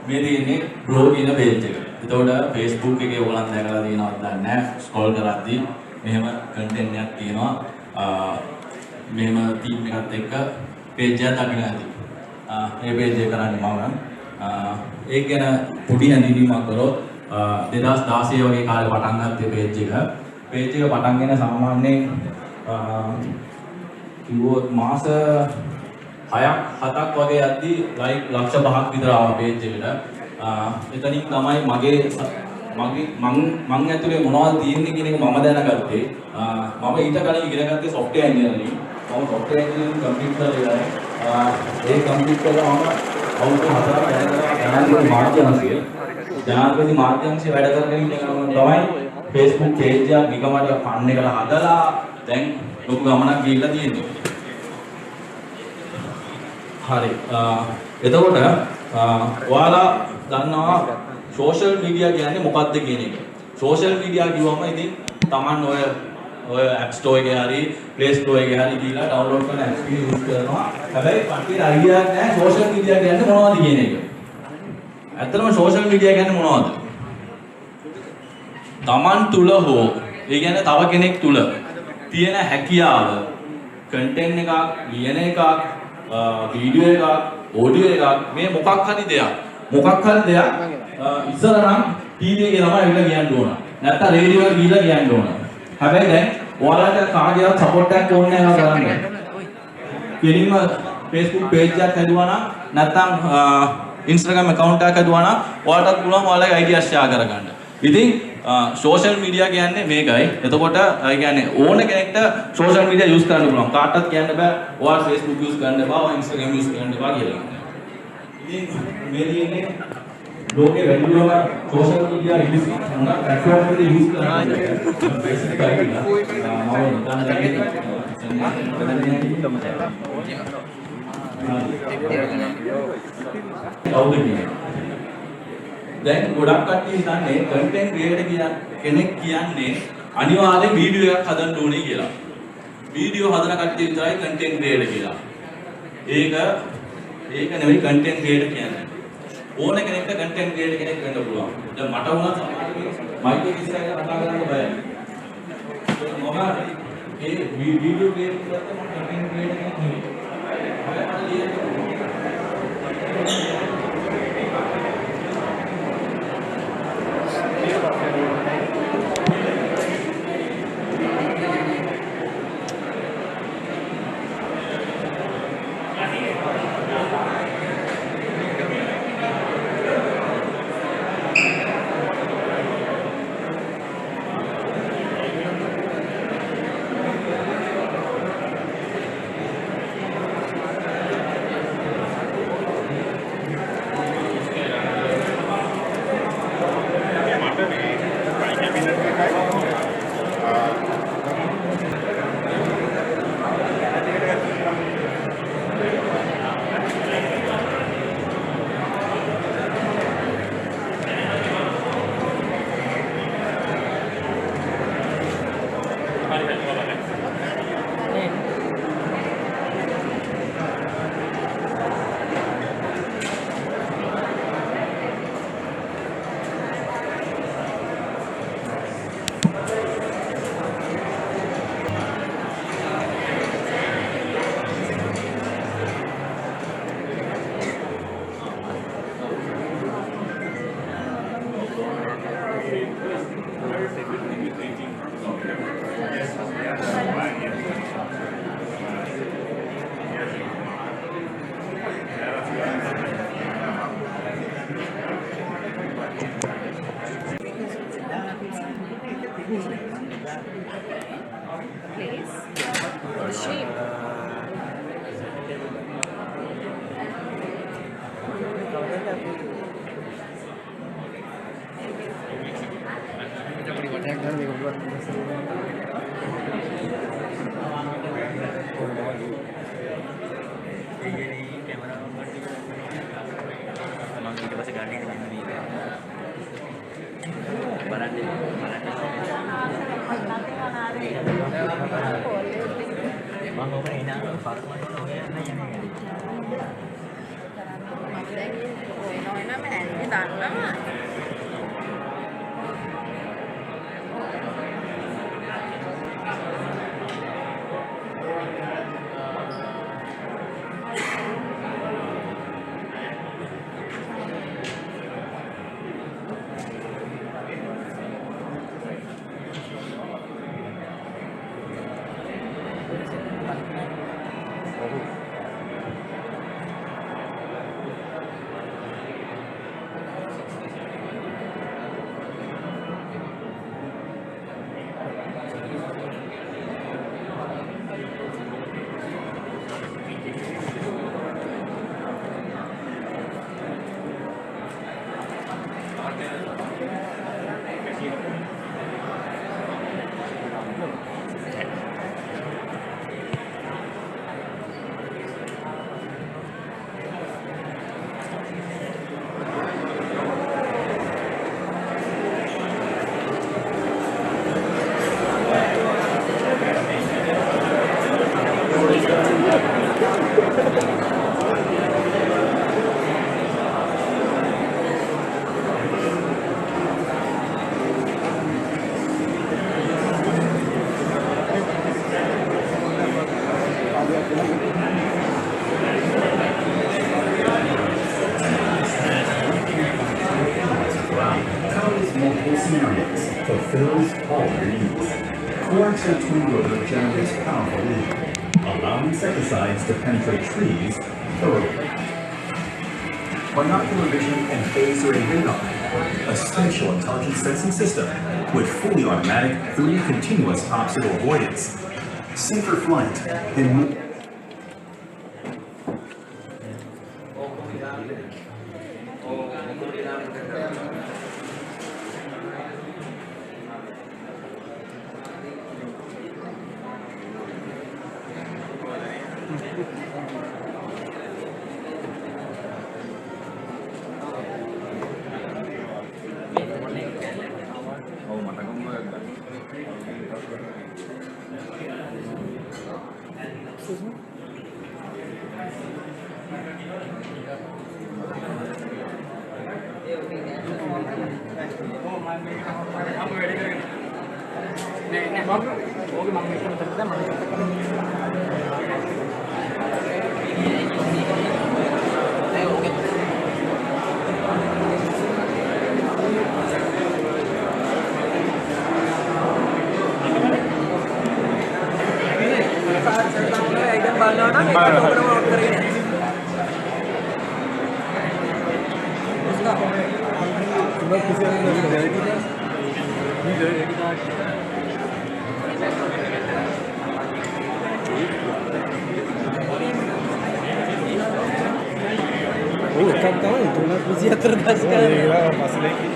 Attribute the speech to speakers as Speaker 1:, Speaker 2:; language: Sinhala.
Speaker 1: මේ තියෙන්නේ බ්ලොග් කියන page එක. එතකොට Facebook එකේ ඔයගලන් දැකලා තියෙනවද දන්නේ නැහැ. ස්ක්‍රෝල් කරද්දී මෙහෙම content එකක් තියෙනවා. මෙහෙම team එකත් එක්ක page එකක් දකින්න ඇති. මේ page එක කරන්නේ මම. ඒක ගැන පොඩි හැඳින්වීමක් කරොත් 2016 වගේ කාලේ පටන් ගත්තේ page එක. page එක පටන්ගෙන සාමාන්‍යයෙන් කිව්වොත් මාස 6ක් 7ක් වගේ යද්දී ලයික් ලක්ෂ 5ක් විතර ආවා page එකට. එතනින් තමයි මම ඇතුලේ මොනවද තියෙන්නේ කියන එක මම දැනගත්තේ. මම ඊට කලින් ඉගෙන ගත්තේ software engineering. මම software engineering complete කරලා ඉවරයි. ඒ complete කරලා මම අවුරුදු 4ක් වැඩ කරා ජනාධිපති මාධ්‍යාංශයේ. ජනාධිපති මාධ්‍යාංශයේ වැඩ කරගෙන ඉන්න ගමන් තමයි Facebook page එක නිකමට ෆන් එකලා හදලා දැන් ලොකු ගමනක් ගිහිල්ලා තියෙනවා. හරි. එතකොට ඔයාලා දන්නවා සෝෂල් මීඩියා කියන්නේ මොකක්ද කියන එක. සෝෂල් මීඩියා කිව්වම ඉතින් Taman ඔය App Store එකේ හරි Play Store එකේ හරි ගිහලා ඩවුන්ලෝඩ් කරන apps එක යූස් කරනවා. හැබැයි කට්ටියට අයිඩියා නැහැ සෝෂල් මීඩියා කියන්නේ මොනවද කියන එක. ඇත්තටම සෝෂල් මීඩියා කියන්නේ මොනවද? Taman තුල හෝ ඒ කියන්නේ තව කෙනෙක් තුල තියෙන හැකියාව content එකක්, ලියන එකක්, වීඩියෝ එකක්, ඔඩියෝ එකක් මේ මොකක් හරි දෙයක් ඉස්සර නම් ටීවී එකේ ළමයි ඇවිල්ලා කියන්න ඕන. නැත්නම් රේඩියෝ එකේ ගිහලා කියන්න ඕන. හැබැයි දැන් ඔයාලට කාගේවත් සපෝට් එකක් ඕනේ නැහැ කරන්න. කෙලින්ම Facebook page එකක් හදුවා නම් නැත්නම් Instagram account එකක් හදුවා නම් ඔයාලටත් පුළුවන් ඔයාලගේ ideas share කරගන්න. ඉතින් social media කියන්නේ මේකයි. එතකොට ඒ කියන්නේ ඕන කෙනෙක්ට social media use කරන්න පුළුවන්. කාටවත් කියන්න බෑ ඔයාලා Facebook use කරන්න බෑ, ඔයාලා Instagram use කරන්න බෑ කියලා. ඉතින් මේ තියෙන්නේ ලෝකේ වැඩිපුරම social media use කරන platform එක use කරනවා. basic idea. දැන් ගොඩක් කට්ටිය හිතන්නේ content creator කෙනෙක් කියන්නේ අනිවාර්යෙන් වීඩියෝ එකක් හදන්න ඕනේ කියලා. වීඩියෝ හදන කට්ටිය විතරයි කන්ටෙන්ට් ක්‍රියේටර් කියලා. ඒක නෙවෙයි කන්ටෙන්ට් ක්‍රියේටර් කියන්නේ. ඕන කෙනෙක්ට කන්ටෙන්ට් ක්‍රියේටර් කෙනෙක් වෙන්න පුළුවන්. දැන් මට වුණත් මයික් එක ඉස්සරහට කතා කරන්න බයයි. මොකද ඒ වීඩියෝ ක්‍රියේටර් කරද්දී මම කන්ටෙන්ට් ක්‍රියේටර් කෙනෙක් නෙවෙයි.
Speaker 2: Fulfills all your needs. 𝑂𝐡𝐞𝐤 generates powerful heat, allowing insecticides to penetrate trees thoroughly. Binocular vision and phase array radar, a spatial intelligence sensing system with fully automatic 3D continuous obstacle avoidance, safer flight, and
Speaker 3: Oh, එකක් තමයි 324 දශකයක.